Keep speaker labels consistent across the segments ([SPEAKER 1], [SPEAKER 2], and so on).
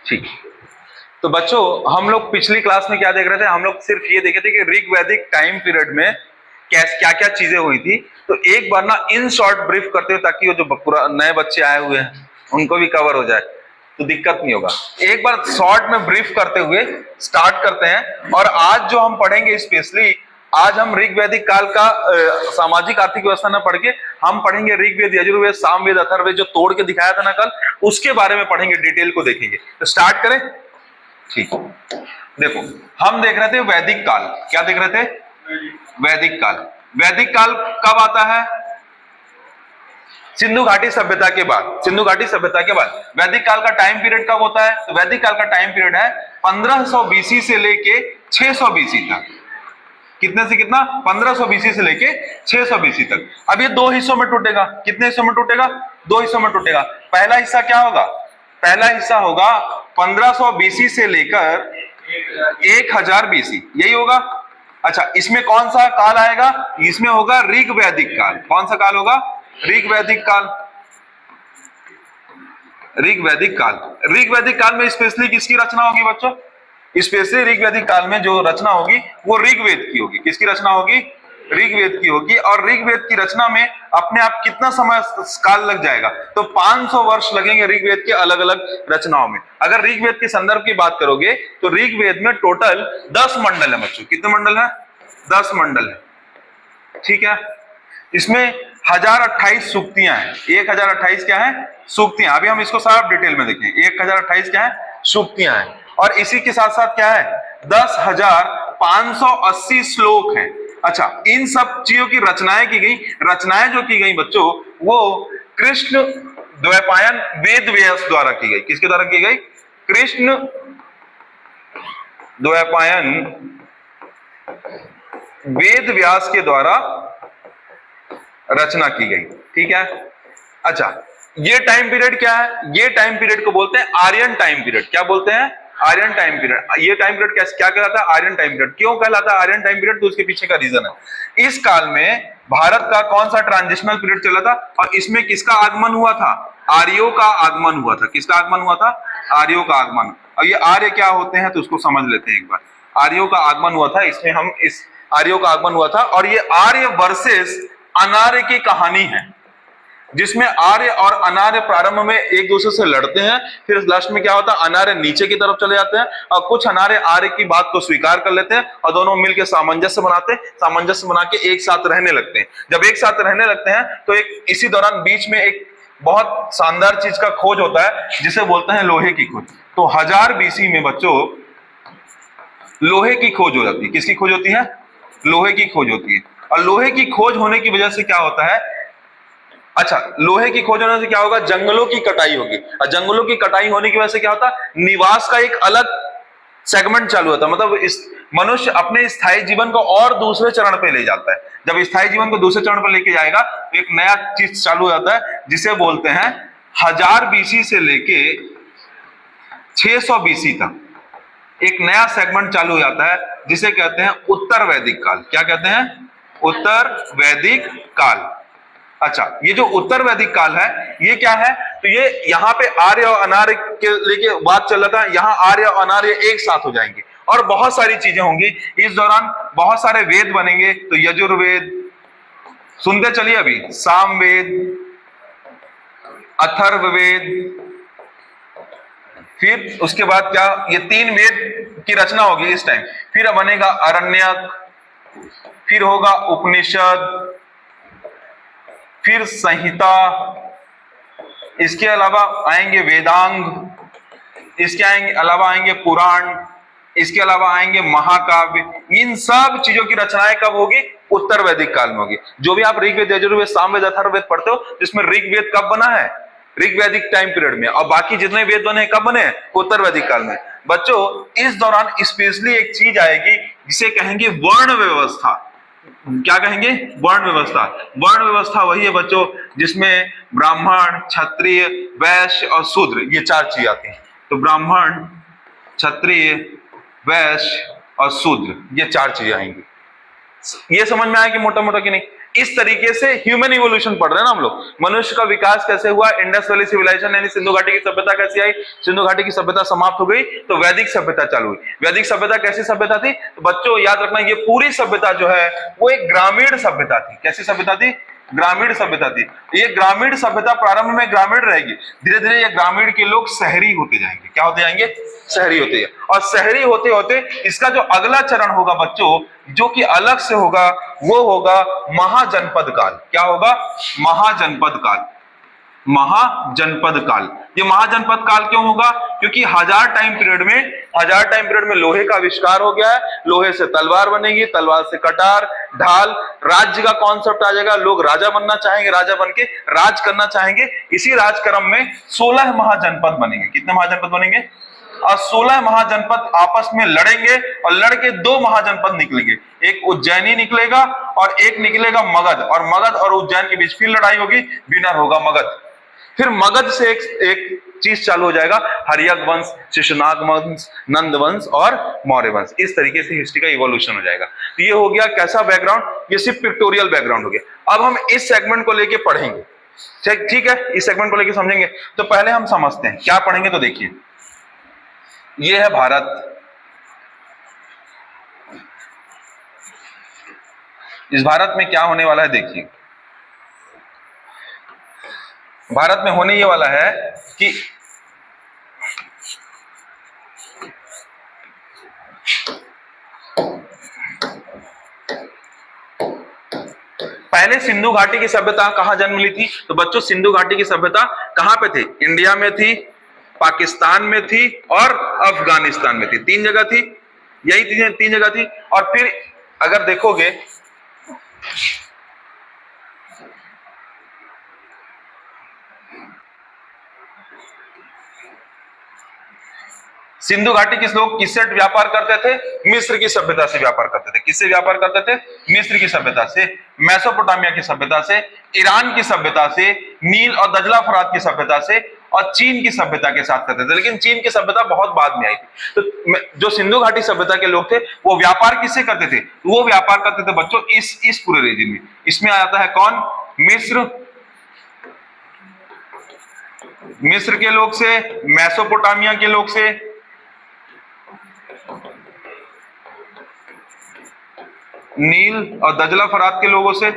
[SPEAKER 1] ठीक। तो बच्चों हम लोग पिछली क्लास में क्या देख रहे थे, हम लोग सिर्फ ये देखे थे कि ऋग वैदिक टाइम पीरियड में क्या क्या चीजें हुई थी। तो एक बार ना इन शॉर्ट ब्रीफ करते हुए, ताकि वो जो नए बच्चे आए हुए हैं उनको भी कवर हो जाए, तो दिक्कत नहीं होगा। एक बार शॉर्ट में ब्रीफ करते हुए स्टार्ट करते हैं। और आज जो हम पढ़ेंगे, स्पेशली आज हम ऋग वैदिक काल का सामाजिक आर्थिक व्यवस्था न पढ़ के हम पढ़ेंगे ऋग्वेद, यजुर्वेद, सामवेद, अथर्ववेद, जो तोड़ के दिखाया था ना कल, उसके बारे में पढ़ेंगे, डिटेल को देखेंगे। तो स्टार्ट करें। ठीक, देखो हम देख रहे थे वैदिक काल। क्या देख रहे थे? वैदिक काल। वैदिक काल कब आता है? सिंधु घाटी सभ्यता के बाद। सिंधु घाटी सभ्यता के बाद वैदिक काल का टाइम पीरियड कब होता है? तो वैदिक काल का टाइम पीरियड है 1500 बीसी से लेके 600 बीसी तक। कितने से कितना? 1500 बीसी से लेके 600 बीसी तक। अब ये दो हिस्सों में टूटेगा। कितने हिस्सों में टूटेगा? दो हिस्सों में टूटेगा। पहला हिस्सा क्या होगा? पहला हिस्सा होगा 1500 बीसी से लेकर 1000 बीसी, यही होगा। अच्छा, इसमें कौन सा काल आएगा? इसमें होगा ऋग वैदिक काल। कौन सा काल होगा? ऋग वैदिक काल। ऋग वैदिक काल। ऋग वैदिक काल में स्पेशली किसकी रचना होगी बच्चों? स्पेशली ऋग वैदिक काल में जो रचना होगी वो ऋग्वेद की होगी। किसकी रचना होगी? ऋग्वेद की होगी। और ऋग्वेद की रचना में अपने आप कितना समय काल लग जाएगा? तो 500 वर्ष लगेंगे ऋग्वेद के अलग अलग रचनाओं में। अगर ऋग्वेद के संदर्भ की बात करोगे तो ऋग्वेद में टोटल 10 मंडल है बच्चों। कितने मंडल है? 10 मंडल है। ठीक है, इसमें 1028 सूक्तियां हैं। 1028 क्या है? सूक्तियां। अभी हम इसको साफ डिटेल में देखें। 1028 क्या है? सूक्तियां हैं। और इसी के साथ साथ क्या है? 10,580 श्लोक हैं। अच्छा, इन सब चीजों की रचनाएं की गई। रचनाएं जो की गई बच्चों, वो कृष्ण द्वैपायन वेद व्यास द्वारा की गई। किसके द्वारा की गई? कृष्ण द्वैपायन वेद व्यास के द्वारा रचना की गई। ठीक है। अच्छा, ये टाइम पीरियड क्या है? ये टाइम पीरियड को बोलते हैं आर्यन टाइम पीरियड। क्या बोलते हैं? Aryan time period. ये टाइम पीरियड क्या कहलाता है? Aryan time period. क्यों कहलाता है आर्यन टाइम पीरियड? तो उसके पीछे का रीजन है। इस काल में भारत का कौन सा ट्रांजिशनल पीरियड चला था? और इसमें किसका आगमन हुआ था? आर्यों का आगमन हुआ था। किसका आगमन हुआ था? आर्यों का आगमन। और ये आर्य क्या होते हैं तो उसको समझ लेते हैं एक बार। आर्यों का आगमन हुआ था, इसमें हम इस आर्यों का आगमन हुआ था। और ये आर्य वर्सेस अनार्य की कहानी है, जिसमें आर्य और अनार्य प्रारंभ में एक दूसरे से लड़ते हैं। फिर लास्ट में क्या होता है? अनार्य नीचे की तरफ चले जाते हैं और कुछ अनार्य आर्य की बात को स्वीकार कर लेते हैं और दोनों मिलकर सामंजस्य बनाते हैं। सामंजस्य बना के एक साथ रहने लगते हैं। जब एक साथ रहने लगते हैं तो एक इसी दौरान बीच में एक बहुत शानदार चीज का खोज होता है, जिसे बोलते हैं लोहे की खोज। तो 1000 बीसी में बच्चों लोहे की खोज हो जाती है। किसकी खोज होती है? लोहे की खोज होती है। और लोहे की खोज होने की वजह से क्या होता है? अच्छा, लोहे की खोज होने से क्या होगा? जंगलों की कटाई होगी। और जंगलों की कटाई होने की वजह से क्या होता है? निवास का एक अलग सेगमेंट चालू होता है। मतलब इस मनुष्य अपने स्थायी जीवन को और दूसरे चरण पे ले जाता है। जब स्थायी जीवन को दूसरे चरण पर लेके जाएगा तो एक नया चीज चालू हो जाता है, जिसे बोलते हैं 1000 बीसी से लेके 600 बीसी तक एक नया सेगमेंट चालू हो जाता है, जिसे कहते हैं उत्तर वैदिक काल। क्या कहते हैं? उत्तर वैदिक काल। अच्छा, ये जो उत्तर वैदिक काल है ये क्या है? तो ये यहाँ पे आर्य और अनार्य के लेके बात चल रहा था। यहाँ आर्य और अनार्य एक साथ हो जाएंगे और बहुत सारी चीजें होंगी इस दौरान। बहुत सारे वेद बनेंगे। तो यजुर्वेद सुनते चलिए अभी, सामवेद, अथर्ववेद, फिर उसके बाद क्या? ये 3 वेद की रचना होगी इस टाइम। फिर बनेगा अरण्यक, फिर होगा उपनिषद, फिर संहिता, इसके अलावा आएंगे वेदांग, इसके अलावा आएंगे पुराण, इसके अलावा आएंगे महाकाव्य। इन सब चीजों की रचनाएं कब होगी? उत्तर वैदिक काल में होगी। जो भी आप ऋग्वेद, यजुर्वेद, सामवेद, अथर्ववेद पढ़ते हो, जिसमें ऋग्वेद कब बना है? ऋग वैदिक टाइम पीरियड में। और बाकी जितने वेद बने कब बने? उत्तर वैदिक काल में। बच्चों इस दौरान स्पेशली एक चीज आएगी जिसे कहेंगे वर्ण व्यवस्था। क्या कहेंगे? वर्ण व्यवस्था। वर्ण व्यवस्था वही है बच्चों जिसमें ब्राह्मण, क्षत्रिय, वैश्य और शूद्र, ये 4 चीज आती हैं। तो ब्राह्मण, क्षत्रिय, वैश्य और शूद्र, ये 4 चीजें आएंगी। ये समझ में आया कि मोटा मोटा कि नहीं? इस तरीके से ह्यूमन इवोल्यूशन पढ़ रहे हैं ना हम लोग। मनुष्य का विकास कैसे हुआ, इंडस वैली सिविलाइजेशन यानी सिंधु घाटी की सभ्यता कैसी आई, सिंधु घाटी की सभ्यता समाप्त हो गई तो वैदिक सभ्यता चालू हुई। वैदिक सभ्यता कैसी सभ्यता थी, तो बच्चों याद रखना ये पूरी सभ्यता जो है वो एक ग्रामीण सभ्यता थी। कैसी सभ्यता थी, ग्रामीण सभ्यता थी। ये ग्रामीण सभ्यता प्रारंभ में ग्रामीण रहेगी, धीरे धीरे ये ग्रामीण के लोग शहरी होते जाएंगे। क्या होते जाएंगे, शहरी होते जाएंगे। और शहरी होते होते इसका जो अगला चरण होगा बच्चों, जो कि अलग से होगा, वो होगा महाजनपद काल। क्या होगा, महाजनपद काल। महाजनपद काल। ये महाजनपद काल क्यों होगा, क्योंकि हजार टाइम पीरियड में लोहे का आविष्कार हो गया है। लोहे से तलवार बनेगी, तलवार से कटार, ढाल, राज्य का कॉन्सेप्ट आ जाएगा। लोग राजा बनना चाहेंगे, राजा बन के राज करना चाहेंगे। इसी राजक्रम में 16 महाजनपद बनेंगे। कितने महाजनपद बनेंगे, और 16 महाजनपद आपस में लड़ेंगे और लड़के 2 महाजनपद निकलेंगे। एक उज्जैनी निकलेगा और एक निकलेगा मगध, और मगध और उज्जैन के बीच फिर लड़ाई होगी, विनर होगा मगध। फिर मगध से एक चीज चालू हो जाएगा, हर्यक वंश, शिशुनाग वंश, नंद वंश और मौर्य वंश। इस तरीके से हिस्ट्री का इवोल्यूशन हो जाएगा। तो ये हो गया कैसा बैकग्राउंड, ये सिर्फ पिक्टोरियल बैकग्राउंड हो गया। अब हम इस सेगमेंट को लेके पढ़ेंगे, ठीक है, इस सेगमेंट को लेके समझेंगे। तो पहले हम समझते हैं क्या पढ़ेंगे। तो देखिए, ये है भारत। इस भारत में क्या होने वाला है, देखिए भारत में होने ये वाला है कि पहले सिंधु घाटी की सभ्यता कहां जन्म ली थी। तो बच्चों सिंधु घाटी की सभ्यता कहां पे थी, इंडिया में थी, पाकिस्तान में थी और अफगानिस्तान में थी। 3 जगह थी, यही 3 जगह थी। और फिर अगर देखोगे सिंधु घाटी के लोग किससे व्यापार करते थे, मिस्र की सभ्यता से व्यापार करते थे। किससे व्यापार करते थे, मिस्र की सभ्यता से, मेसोपोटामिया की सभ्यता से, ईरान की सभ्यता से, नील और दजला फरात की सभ्यता से और चीन की सभ्यता के साथ करते थे। लेकिन चीन की सभ्यता बहुत बाद में आई थी। तो जो सिंधु घाटी सभ्यता के लोग थे वो व्यापार किससे करते थे, वो व्यापार करते थे बच्चों इस पूरे रीजन में। इसमें आता है कौन, मिस्र के लोग से, मेसोपोटामिया के लोग से, नील और दजला फरात के लोगों से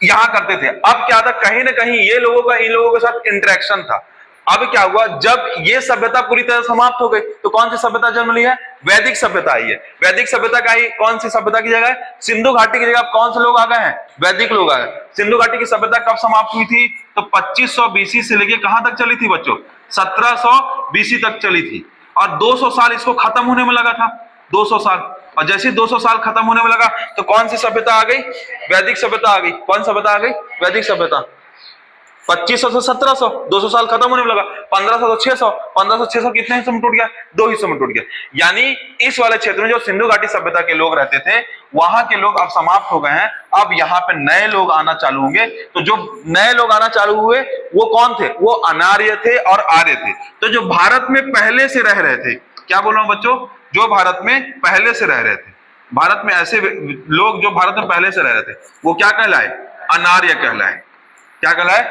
[SPEAKER 1] यहां करते थे। अब क्या था, कहीं ना कहीं ये लोगों का इन लोगों के साथ इंटरेक्शन था। अब क्या हुआ, जब ये सभ्यता पूरी तरह समाप्त हो गई तो कौन सी सभ्यता जन्म ली है, वैदिक सभ्यता आई है। वैदिक सभ्यता का ही कौन सी सभ्यता की जगह है, सिंधु घाटी की जगह कौन से लोग आ गए हैं, वैदिक लोग आ गए। सिंधु घाटी की सभ्यता कब समाप्त हुई थी, तो 2500 बीसी से लेके कहां तक चली थी बच्चों, 1700 बीसी तक चली थी। और 200 साल इसको खत्म होने में लगा था, 200 साल। और जैसे 200 साल खत्म होने में लगा तो कौन सी सभ्यता आ गई, वैदिक सभ्यता आ गई। कौन सभ्यता आ गई, वैदिक सभ्यता। 2500 से 1700, 200 साल खत्म होने में लगा। 1500 से 600, 1500 से 600 कितने हिस्सों में टूट गया, 2 हिस्सों में टूट गया। यानी इस वाले क्षेत्र में जो सिंधु घाटी सभ्यता के लोग रहते थे वहां के लोग अब समाप्त हो गए हैं। अब यहाँ पे नए लोग आना चालू होंगे। तो जो नए लोग आना चालू हुए वो कौन थे, वो अनार्य थे और आर्य थे। तो जो भारत में पहले से रह रहे थे, क्या बोल रहा हूं बच्चों, जो भारत में पहले से रह रहे थे, भारत में ऐसे लोग जो भारत में पहले से रह रहे थे वो क्या कहलाए, अनार्य कहलाए। क्या कहलाए,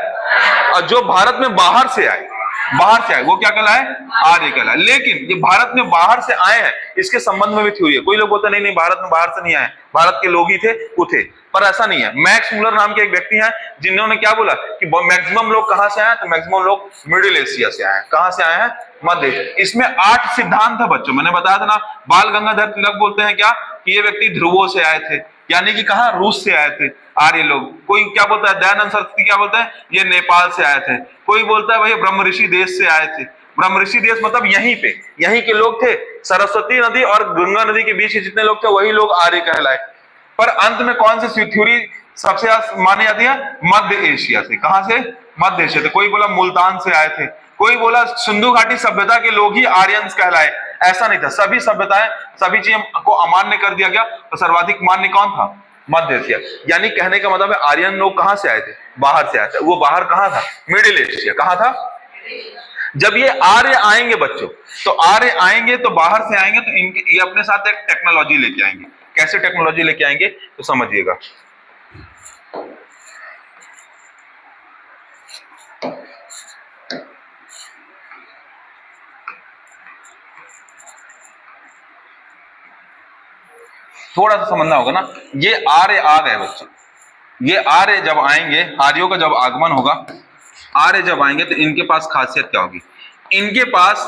[SPEAKER 1] और जो भारत में बाहर से आए वो क्या कहलाए, आर्य कहलाए। लेकिन ये भारत में बाहर से आए हैं इसके संबंध में भी थ्योरी है। कोई लोग बोलते नहीं भारत में बाहर से नहीं आए, भारत के लोग ही थे, वो थे, पर ऐसा नहीं है। मैक्स मुलर नाम के एक व्यक्ति हैं जिन्होंने क्या बोला कि मैक्सिमम लोग कहां से आए, तो मैक्सिमम लोग मिडिल एशिया से आए। कहां से आए हैं, मध्य। इसमें 8 सिद्धांत है बच्चों, मैंने बताया था ना। बाल गंगाधर तिलक बोलते हैं क्या, कि ये व्यक्ति ध्रुवों से आए थे, यानी कि कहां, रूस से आए थे आर्य लोग। कोई क्या बोलता है, दयानंद सरस्वती क्या बोलते हैं, ये नेपाल से आए थे। कोई बोलता है भाई ब्रह्म ऋषि देश से आए थे। ब्रह्म ऋषि देश मतलब यहीं के लोग थे। सरस्वती नदी और गंगा नदी के बीच के जितने लोग थे वही लोग आर्य कहलाए। पर अंत में कौन सी थ्योरी सबसे ज्यादा मानी जाती है, मध्य एशिया से। कहां से, मध्य एशिया से। कोई बोला मुल्तान से आए थे, कोई बोला सिंधु घाटी सभ्यता के लोग ही आर्यंस कहलाए। ऐसा नहीं था, सभी सभ्यताएं, सभी चीजें को अमान्य कर दिया गया। तो सर्वाधिक मान्य कौन था, मध्य एशिया। यानी कहने का मतलब है आर्यन लोग कहां से आए थे, बाहर से आए थे। वो बाहर कहां था, मिडिल एशिया। कहां था, जब ये आर्य आएंगे बच्चों, तो आर्य आएंगे तो बाहर से आएंगे तो इनके ये अपने साथ एक टेक्नोलॉजी लेके आएंगे। कैसे टेक्नोलॉजी लेके आएंगे तो समझिएगा। थोड़ा सा समझना होगा ना। ये आर्य आ गए बच्चों, ये आर्य जब आएंगे, आर्यों का जब आगमन होगा, आर्य जब आएंगे तो इनके पास खासियत क्या होगी? इनके पास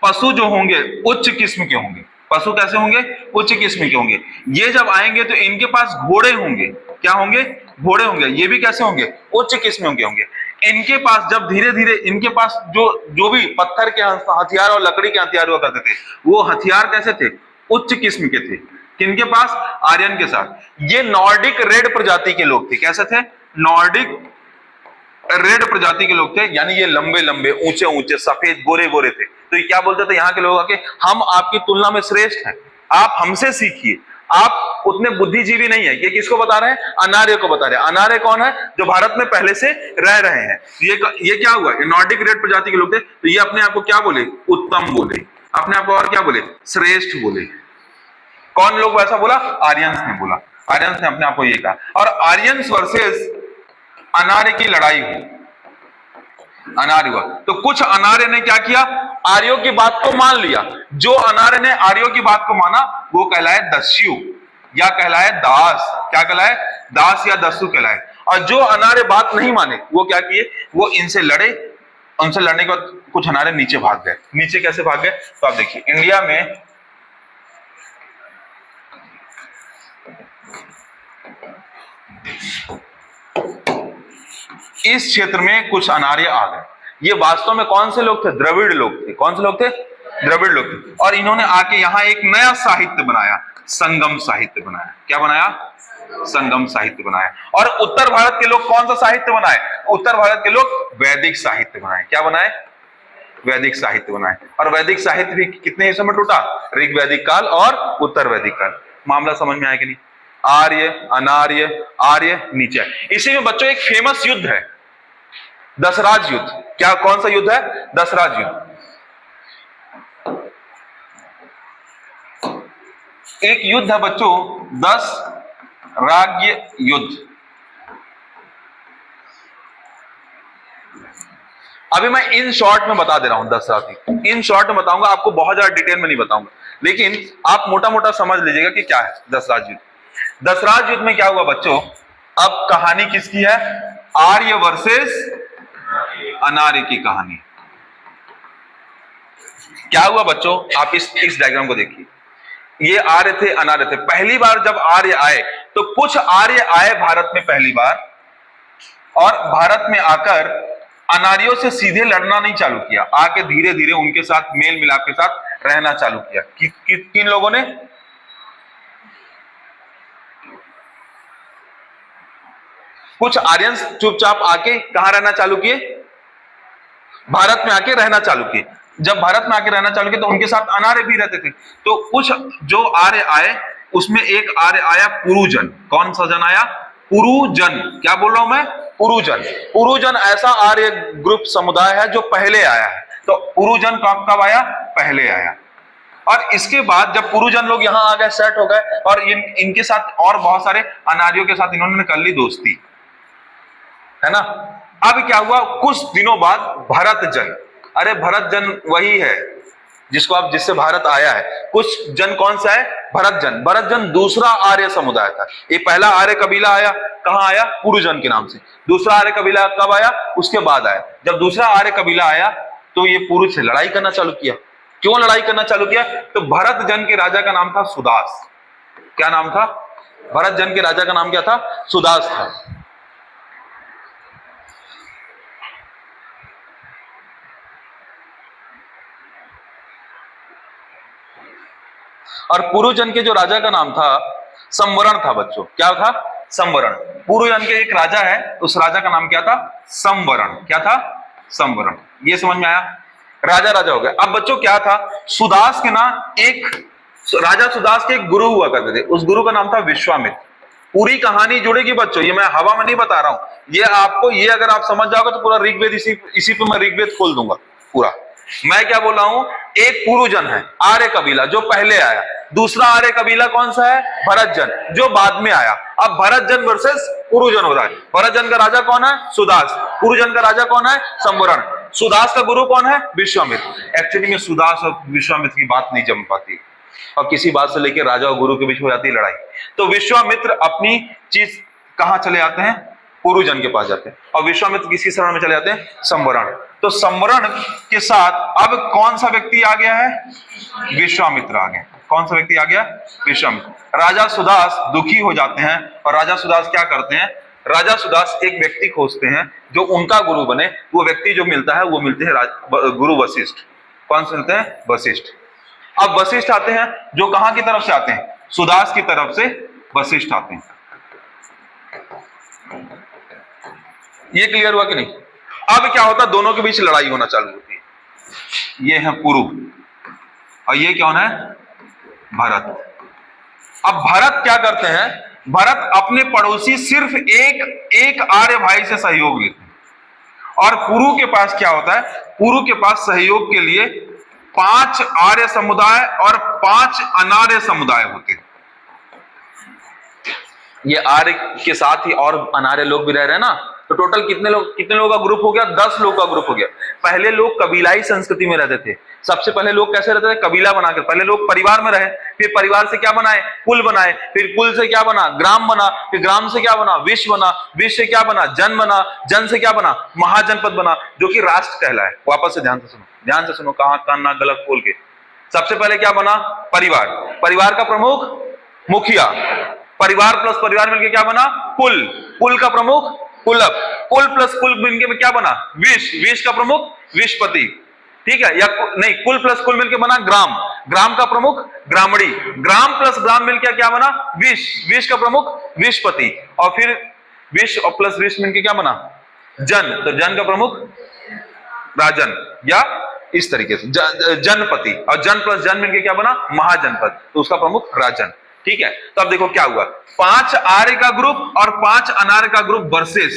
[SPEAKER 1] पशु जो होंगे उच्च किस्म के होंगे। पशु कैसे होंगे? उच्च किस्म के होंगे। ये जब आएंगे तो इनके पास घोड़े होंगे। क्या होंगे? घोड़े होंगे। ये भी कैसे होंगे? उच्च किस्म के होंगे। इनके पास जब धीरे धीरे इनके पास जो भी पत्थर के हथियार और लकड़ी के हथियार हुआ करते थे, वो हथियार कैसे थे? उच्च किस्म के थे। किनके पास? आर्यन के साथ। ये नॉर्डिक रेड प्रजाति के लोग थे। कैसे थे? नॉर्डिक रेड प्रजाति के लोग थे, यानी ये लंबे लंबे, ऊंचे ऊंचे, सफेद, गोरे गोरे थे। तो ये क्या बोलते थे यहाँ के लोग आके? हम आपकी तुलना में श्रेष्ठ हैं, आप हमसे सीखिए, आप उतने बुद्धिजीवी नहीं है। ये किसको बता रहे हैं? अनार्य को बता रहे हैं। अनार्य कौन है? जो भारत में पहले से रह रहे हैं। ये क्या हुआ? ये नॉर्डिक रेड प्रजाति के लोग थे। तो ये अपने आप को क्या बोले? उत्तम बोले। अपने आप को और क्या बोले? श्रेष्ठ बोले। कौन लोग वैसा बोला? आर्यंस ने बोला। आर्यंस ने अपने आप को ये कहा। और आर्यंस वर्सेस अनार्य की लड़ाई हुई, अनार्य हुआ। तो कुछ अनार्य ने क्या किया? आर्यों की बात को मान लिया। जो अनार्य ने आर्यों की बात को माना वो कहलाए दस्यु या कहलाए दास। क्या कहलाए? दास या दस्यु कहलाए। और जो अनार्य बात नहीं माने वो क्या किए? वो इनसे लड़े। उनसे लड़ने के बाद कुछ अनार्य नीचे भाग गए। नीचे कैसे भाग गए? तो आप देखिए, इंडिया में इस क्षेत्र में कुछ अनार्य आ गए। ये वास्तव में कौन से लोग थे? द्रविड़ लोग थे। कौन से लोग थे? द्रविड़ लोग थे। और इन्होंने आके यहाँ एक नया साहित्य बनाया, संगम साहित्य बनाया। क्या बनाया? संगम साहित्य बनाया। और उत्तर भारत के लोग कौन सा साहित्य बनाए? उत्तर भारत के लोग वैदिक साहित्य बनाए। क्या बनाए? वैदिक साहित्य बनाए। और वैदिक साहित्य भी कितने हिस्सों में टूटा? ऋग वैदिक काल और उत्तर वैदिक काल। मामला समझ में आया कि नहीं? आर्य, अनार्य, आर्य, नीचे। इसी में बच्चों एक फेमस युद्ध है, दसराज युद्ध। क्या? कौन सा युद्ध है? दसराज युद्ध। एक युद्ध है बच्चों, दसराज्य युद्ध। अभी मैं इन शॉर्ट में बता दे रहा हूं दसराज। इन शॉर्ट में बताऊंगा, आपको बहुत ज्यादा डिटेल में नहीं बताऊंगा, लेकिन आप मोटा मोटा समझ लीजिएगा कि क्या है दसराज युद्ध। दसराज युद्ध में क्या हुआ बच्चों? अब कहानी किसकी है? आर्य वर्सेस अनार्य की कहानी। क्या हुआ बच्चों? आप इस डायग्राम को देखिए। ये आर्य थे, अनार्य थे। पहली बार जब आर्य आए तो कुछ आर्य आए भारत में पहली बार, और भारत में आकर अनार्यों से सीधे लड़ना नहीं चालू किया, आके धीरे धीरे उनके साथ मेल मिलाप के साथ रहना चालू किया। किन लोगों ने? कुछ आर्यंस चुपचाप आके कहां रहना चालू किए? भारत में आके रहना चालू किए। जब भारत में आके रहना चालू किए तो उनके साथ अनार्य भी रहते थे। तो कुछ जो आर्य आए उसमें एक आर्य आया पुरुजन। कौन सा जन आया? पुरुजन। क्या बोल रहा हूं मैं? पुरुजन। पुरुजन ऐसा आर्य ग्रुप समुदाय है जो पहले आया है। तो पुरुजन कब आया? पहले आया। और इसके बाद जब पुरुजन लोग यहाँ आ गए, सेट हो गए, और इनके साथ और बहुत सारे अनार्यों के साथ इन्होंने कर ली दोस्ती, है ना। अब क्या हुआ? कुछ दिनों बाद भरत जन, अरे भरत जन वही है जिससे भारत आया है। कुछ जन कौन सा है? भरत जन। भरत जन दूसरा आर्य समुदाय था। ये पहला आर्य कबीला आया, कहां आया? पुरुजन के नाम से। दूसरा आर्य कबीला कब आया? उसके बाद आया। जब दूसरा आर्य कबीला आया तो ये पुरुष से लड़ाई करना चालू किया। क्यों लड़ाई करना चालू किया? तो भरत जन के राजा का नाम था सुदास। क्या नाम था? भरत जन के राजा का नाम क्या था? सुदास था। और पुरुजन के जो राजा का नाम था संवरण था बच्चों। क्या था? संवरण। पुरुजन के एक राजा है, उस राजा का नाम क्या था? संवरण। क्या था? संवरण। ये समझ में आया? राजा राजा हो गया। अब बच्चों क्या था? सुदास के ना एक राजा सुदास के एक गुरु हुआ करते थे, उस गुरु का नाम था विश्वामित्र। पूरी कहानी जुड़ेगी बच्चों, ये मैं हवा में नहीं बता रहा हूं। ये आपको, ये अगर आप समझ जाओगे तो पूरा ऋग्वेद इसी पे मैं ऋग्वेद खोल दूंगा पूरा। मैं क्या बोल रहा हूं? एक पुरुजन है, आर्य कबीला, जो पहले आया। दूसरा आर्य कबीला कौन सा है? भरतजन, जो बाद में आया। अब भरतजन वर्सेस पुरुजन हो रहा है। भरतजन का राजा कौन है? सुदास। पुरुजन का राजा कौन है? संवरण। सुदास का गुरु कौन है? विश्वामित्र। एक्चुअली में सुदास और विश्वामित्र की बात नहीं जम पाती और किसी बात से लेकर राजा और गुरु के बीच हो जाती है लड़ाई। तो विश्वामित्र अपनी चीज कहां चले जाते हैं? पुरुजन के पास जाते हैं। और विश्वामित्र किसकी शरण में चले जाते हैं? संवरण। तो संवरण के साथ अब कौन सा व्यक्ति आ गया है? विश्वामित्र आ गया। कौन सा व्यक्ति आ गया? विश्वामित्र। राजा सुदास दुखी हो जाते हैं और राजा सुदास क्या करते हैं? राजा सुदास एक व्यक्ति खोजते हैं जो उनका गुरु बने। वो व्यक्ति जो मिलता है वो मिलते हैं गुरु वशिष्ठ। कौन से मिलते हैं? वशिष्ठ। अब वशिष्ठ आते हैं जो कहां की तरफ से आते हैं? सुदास की तरफ से वशिष्ठ आते हैं। ये क्लियर हुआ कि नहीं? अब क्या होता है? दोनों के बीच लड़ाई होना चालू होती है। ये है पुरु और ये कौन है? भरत। अब भरत क्या करते हैं? भरत अपने पड़ोसी सिर्फ एक आर्य भाई से सहयोग लेते हैं। और पुरु के पास क्या होता है? पुरु के पास सहयोग के लिए 5 आर्य समुदाय और 5 अनार्य समुदाय होते हैं। ये आर्य के साथ ही और अनार्य लोग भी रह रहे हैं ना, तो टोटल कितने लोगों का ग्रुप हो गया? 10 लोग का ग्रुप हो गया। पहले लोग कबीलाई संस्कृति में रहते थे। सबसे पहले लोग कैसे रहते थे? कबीला बनाकर। पहले लोग परिवार में रहे, फिर परिवार से क्या बनाए? कुल बनाए, फिर कुल से क्या बना? ग्राम बना, फिर ग्राम से क्या बना? विश्व बना, विश्व से क्या बना? जन बना, जन से क्या बना? महाजनपद बना, जो कि राष्ट्र कहलाए। वापस से ध्यान से सुनो, कहां कान ना गलत खोल के। सबसे पहले क्या बना? परिवार। परिवार का प्रमुख मुखिया। परिवार प्लस परिवार मिलकर क्या बना? कुल। कुल का प्रमुख कुलप। कुल प्लस कुल मिलकर क्या बना? विश। विश का प्रमुख विशपति। ठीक है, या नहीं, कुल प्लस कुल मिलकर बना ग्राम। ग्राम का प्रमुख ग्रामणी। ग्राम प्लस ग्राम मिलकर क्या बना? विश। विश का प्रमुख विशपति। और फिर विश और प्लस विश मिलकर क्या बना? जन। तो जन का प्रमुख राजन, या इस तरीके से जनपति। और जन प्लस जन मिलकर क्या बना? महाजनपद। तो उसका प्रमुख राजन। ठीक है, तो अब देखो क्या हुआ? 5 आर्य का ग्रुप और 5 अनार्य का ग्रुप वर्सेस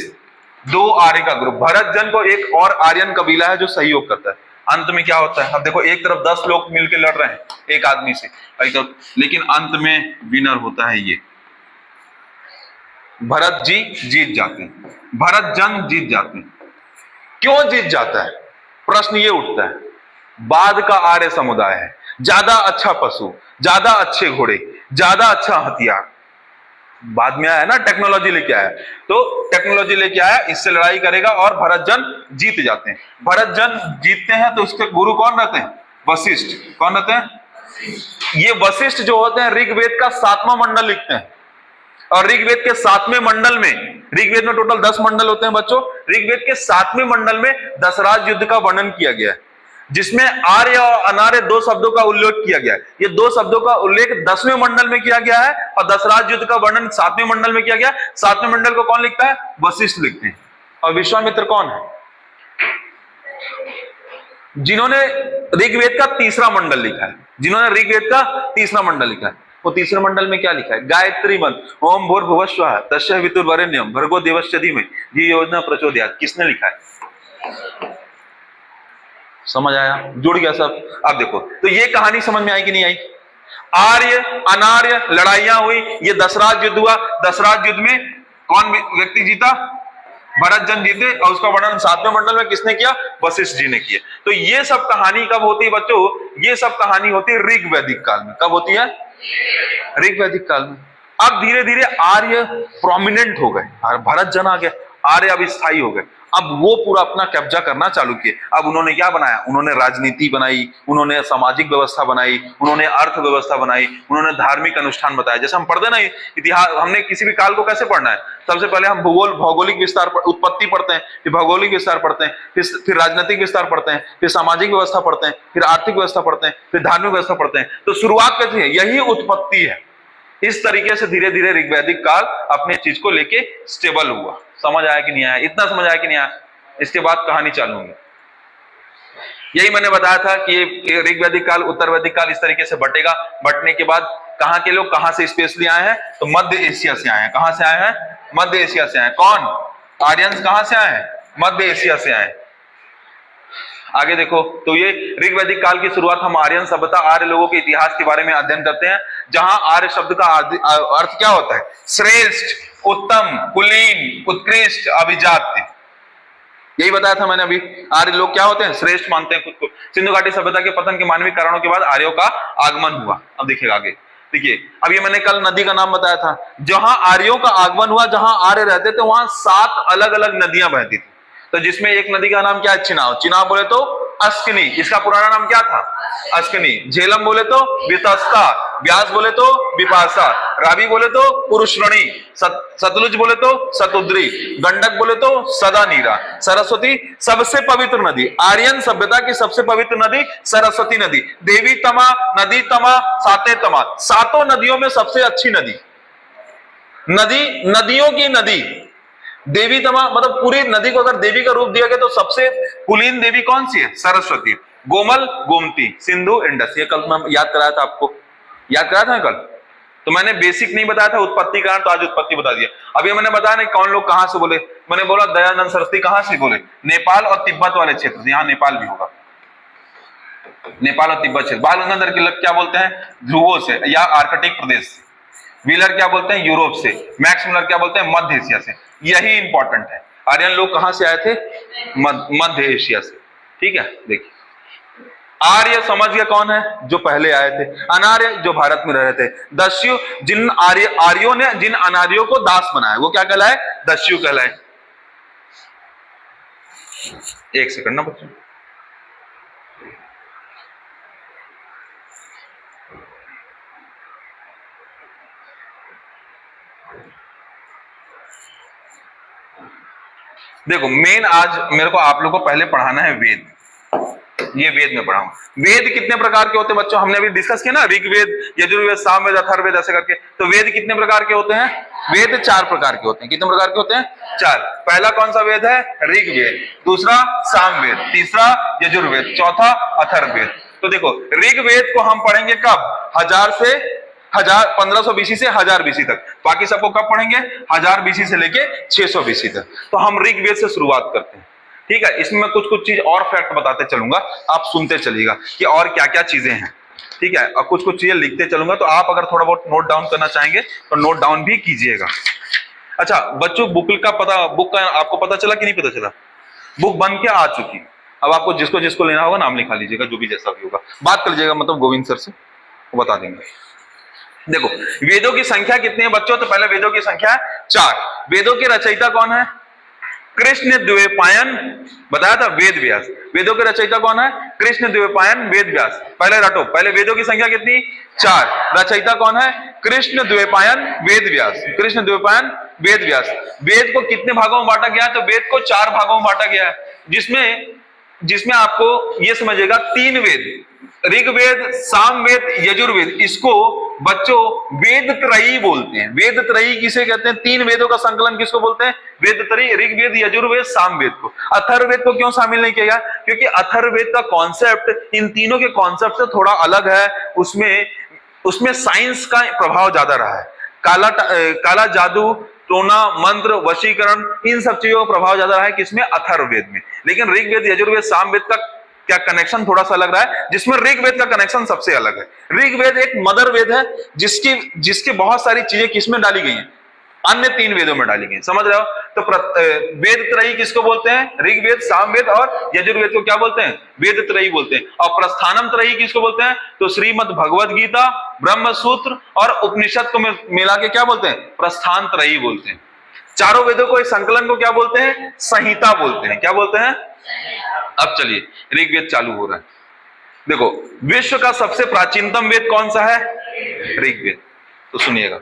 [SPEAKER 1] 2 आर्य का ग्रुप। भरत जन को एक और आर्यन कबीला है जो सहयोग करता है। अंत में क्या होता है? अब देखो, एक तरफ 10 लोग मिलकर लड़ रहे हैं एक आदमी से, एक तरफ, लेकिन अंत में विनर होता है ये भरत जी। जीत जाते हैं, भरत जन जीत जाते हैं। क्यों जीत जाता है? प्रश्न ये उठता है। बाद का आर्य समुदाय है, ज्यादा अच्छा पशु, ज्यादा अच्छे घोड़े, ज्यादा अच्छा हथियार। बाद में आया ना, टेक्नोलॉजी लेके आया, तो टेक्नोलॉजी लेके आया, इससे लड़ाई करेगा और भरत जन जीत जाते हैं। भरत जन जीतते हैं तो उसके गुरु कौन रहते हैं? वशिष्ठ। कौन रहते हैं? ये वशिष्ठ जो होते हैं ऋग्वेद का 7वां मंडल लिखते हैं। और ऋग्वेद के 7वें मंडल में, ऋग्वेद में टोटल 10 मंडल होते हैं बच्चों। ऋग्वेद के 7वें मंडल में दशराज युद्ध का वर्णन किया गया है, जिसमें आर्य और अनार्य 2 शब्दों का उल्लेख किया गया है। ये 2 शब्दों का उल्लेख 10वें मंडल में किया गया है और दशराज युद्ध का वर्णन 7वें मंडल में किया गया। 7वें मंडल को कौन लिखता है? वशिष्ठ लिखते हैं। और विश्वामित्र कौन है? जिन्होंने ऋग्वेद का 3रा मंडल लिखा है। जिन्होंने ऋग्वेद का 3रा मंडल लिखा है। वो 3रे मंडल में क्या लिखा है? गायत्री मंत्र, ओम भूर्भुवस्वः तस्य वितुर्वरेण्यं भर्गो देवस्य धीमहि धियो यो न प्रचोदयात्। किसने लिखा है? समझ आया? जुड़ गया सब? अब देखो, तो ये कहानी समझ में आई कि नहीं आई? आर्य अनार्य लड़ाइयां हुई, ये दशराज युद्ध हुआ। दशराज युद्ध में कौन व्यक्ति जीता? भरत जन जीते। और उसका वर्णन 7वें मंडल में किसने किया? वशिष्ठ जी ने किया। तो ये सब कहानी कब होती है बच्चों? ये सब कहानी होती है ऋग्वैदिक काल में। कब होती है? ऋग्वैदिक काल में। अब धीरे धीरे आर्य प्रोमिनेंट हो गए, भरत जन आ गया, आर्य अब स्थायी हो गए। अब वो पूरा अपना कब्जा करना चालू किए। अब उन्होंने क्या बनाया? उन्होंने राजनीति बनाई, उन्होंने सामाजिक व्यवस्था बनाई, उन्होंने अर्थव्यवस्था बनाई, उन्होंने धार्मिक अनुष्ठान बताया। जैसे हम पढ़ते ना इतिहास, हमने किसी भी काल को कैसे पढ़ना है? सबसे पहले हम भौगोलिक विस्तार उत्पत्ति पढ़ते हैं, फिर भौगोलिक विस्तार पढ़ते हैं, फिर राजनीतिक विस्तार पढ़ते हैं, फिर सामाजिक व्यवस्था पढ़ते हैं, फिर आर्थिक व्यवस्था पढ़ते हैं, फिर धार्मिक व्यवस्था पढ़ते हैं। तो शुरुआत कैसी है? यही उत्पत्ति है। इस तरीके से धीरे धीरे ऋग्वैदिक काल अपने चीज को लेके स्टेबल हुआ। समझ आया कि नहीं आया? इतना समझ आया कि नहीं आया? इसके बाद कहानी चालू होगी। यही मैंने बताया था कि ये ऋग्वैदिक काल उत्तर वैदिक काल इस तरीके से बटेगा। बटने के बाद कहां के लोग कहां से स्पेशली आए हैं? तो मध्य एशिया से आए हैं। कहां से आए हैं? मध्य एशिया से आए। कौन? आर्यंस कहां से आए हैं? मध्य एशिया से आए। आगे देखो, तो ये ऋग वैदिक काल की शुरुआत हम आर्यन सभ्यता, आर्य लोगों के इतिहास के बारे में अध्ययन करते हैं, जहां आर्य शब्द का अर्थ क्या होता है? श्रेष्ठ, उत्तम, कुलीन, उत्कृष्ट, अभिजात्य। यही बताया था मैंने अभी। आर्य लोग क्या होते हैं? श्रेष्ठ मानते हैं खुद को। सिंधु घाटी सभ्यता के पतन के मानवीय कारणों के बाद आर्यों का आगमन हुआ। अब देखिएगा आगे, देखिए अब ये मैंने कल नदी का नाम बताया था। जहां आर्यों का आगमन हुआ, जहां आर्य रहते थे, वहां 7 अलग अलग नदियां बहती थी। तो जिसमें एक नदी का नाम क्या है? चिनाब। चिनाब बोले तो अस्कनी, इसका पुराना नाम क्या था? अस्कनी। झेलम बोले तो वितस्ता, व्यास बोले तो विपाशा, रावी बोले तो पुरुषरणी, सतलुज बोले तो सतुद्री, गंडक बोले तो सदा नीरा, सरस्वती सबसे पवित्र नदी। आर्यन सभ्यता की सबसे पवित्र नदी सरस्वती नदी। देवी तमा, नदी तमा, साते तमा, 7 नदियों में सबसे अच्छी नदी, नदियों की नदी देवी तमा, मतलब पूरी नदी को अगर देवी का रूप दिया गया तो सबसे कुलीन देवी कौन सी है? सरस्वती। गोमल, गोमती, सिंधु, इंडस। ये कल मैं याद कराया था आपको, याद कराया था कल। तो मैंने बेसिक नहीं बताया था उत्पत्ति कारण, तो आज उत्पत्ति बता दिया। अभी मैंने बताया ना कौन लोग कहां से बोले। मैंने बोला दयानंद सरस्वती कहां से बोले? नेपाल और तिब्बत वाले क्षेत्र से। यहाँ नेपाल भी होगा, नेपाल और तिब्बत क्षेत्र। बाल गंगाधर तिलक क्या बोलते हैं? ध्रुवों से या आर्कटिक प्रदेश से। व्हीलर क्या बोलते हैं? यूरोप से। मैक्स मुलर क्या बोलते हैं? मध्य एशिया से। यही इंपॉर्टेंट है। आर्यन लोग कहां से आए थे? मध्य एशिया से। ठीक है, देखिए आर्य समझ गया कौन है? जो पहले आए थे। अनार्य जो भारत में रह रहे थे। दस्यु जिन आर्यों ने जिन अनार्यों को दास बनाया, वो क्या कहलाए? दस्यु कहलाए। एक सेकंड ना बच्चों, देखो मेन आज मेरे को आप लोगों को पहले पढ़ाना है वेद। ये वेद में पढ़ाऊं। वेद कितने प्रकार के होते हैं बच्चों? हमने अभी डिस्कस किया ना, ऋग्वेद, यजुर्वेद, सामवेद, अथर्ववेद ऐसे करके। तो वेद कितने प्रकार के होते हैं? वेद 4 प्रकार के होते हैं। कितने प्रकार के होते हैं? 4। पहला कौन सा वेद है? ऋग्वेद। दूसरा सामवेद, तीसरा यजुर्वेद, चौथा अथर्ववेद। तो देखो ऋग्वेद को हम पढ़ेंगे कब? 1500 BC से 1000 BC तक। बाकी सबको कब पढ़ेंगे? 1000 BC से लेके 600 BC तक। तो हम ऋग्वेद से शुरुआत करते हैं। ठीक है, इसमें मैं कुछ कुछ चीज और फैक्ट बताते चलूंगा, आप सुनते चलिएगा कि और क्या क्या चीजें हैं। ठीक है, और कुछ कुछ चीजें लिखते चलूंगा, तो आप अगर थोड़ा बहुत नोट डाउन करना चाहेंगे तो नोट डाउन भी कीजिएगा। अच्छा बच्चों, बुक का आपको पता चला कि नहीं पता चला? बुक बन के आ चुकी। अब आपको जिसको जिसको लेना होगा नाम लिखा लीजिएगा, जो भी जैसा भी होगा। बात कर लीजिएगा मतलब गोविंद सर से, वो बता देंगे। देखो वेदों की संख्या कितनी है बच्चों? तो पहले वेदों की संख्या 4। वेदों के रचयिता कौन है? कृष्ण द्वैपायन, बताया था, वेद व्यास। वेदों के रचयिता कौन है? कृष्ण द्वैपायन, वेद व्यास। पहले रटो, पहले वेदों की संख्या कितनी? 4। रचयिता कौन है? कृष्ण द्वैपायन, वेद व्यास। कृष्ण द्वैपायन, वेद व्यास। वेद को कितने भागों में बांटा गया है? तो वेद को 4 भागों में बांटा गया है, जिसमें आपको यह समझेगा 3 वेद, ऋग्वेद, सामवेद, यजुर्वेद, इसको बच्चों वेद त्रयी बोलते हैं। वेद त्रयी किसे कहते हैं? 3 वेदों का संकलन किसको बोलते हैं? वेद त्रयी, ऋग्वेद, यजुर्वेद, सामवेद को। अथर्ववेद को क्यों शामिल नहीं किया गया? क्योंकि अथर्ववेद का कॉन्सेप्ट इन तीनों के कॉन्सेप्ट से थोड़ा अलग है। उसमें साइंस का प्रभाव ज्यादा रहा है। काला जादू, टोना, मंत्र, वशीकरण, इन सब चीजों का प्रभाव ज्यादा रहा है किसमें? अथर्ववेद में। लेकिन ऋग्वेद, यजुर्वेद, सामवेद का क्या कनेक्शन थोड़ा सा लग रहा है, जिसमें ऋग्वेद का कनेक्शन सबसे अलग है। ऋग्वेद एक मदर वेद है, जिसकी बहुत सारी चीजें किसमें डाली गई हैं? अन्य 3 वेदों में डाली गई। समझ रहे हो? तो वेद त्रयी किसको बोलते हैं? ऋग्वेद, सामवेद और यजुर्वेद को क्या बोलते हैं? वेद त्रयी बोलते हैं। और प्रस्थानम त्रयी किसको बोलते हैं? तो श्रीमद् भगवद गीता, ब्रह्म सूत्र और उपनिषद को मिला के क्या बोलते हैं? प्रस्थान त्रयी बोलते हैं। चारों वेदों को, इस संकलन को क्या बोलते हैं? संहिता बोलते हैं। क्या बोलते हैं? अब चलिए ऋग्वेद चालू हो रहा है। देखो विश्व का सबसे प्राचीनतम वेद कौन सा है? ऋग्वेद। तो सुनिएगा,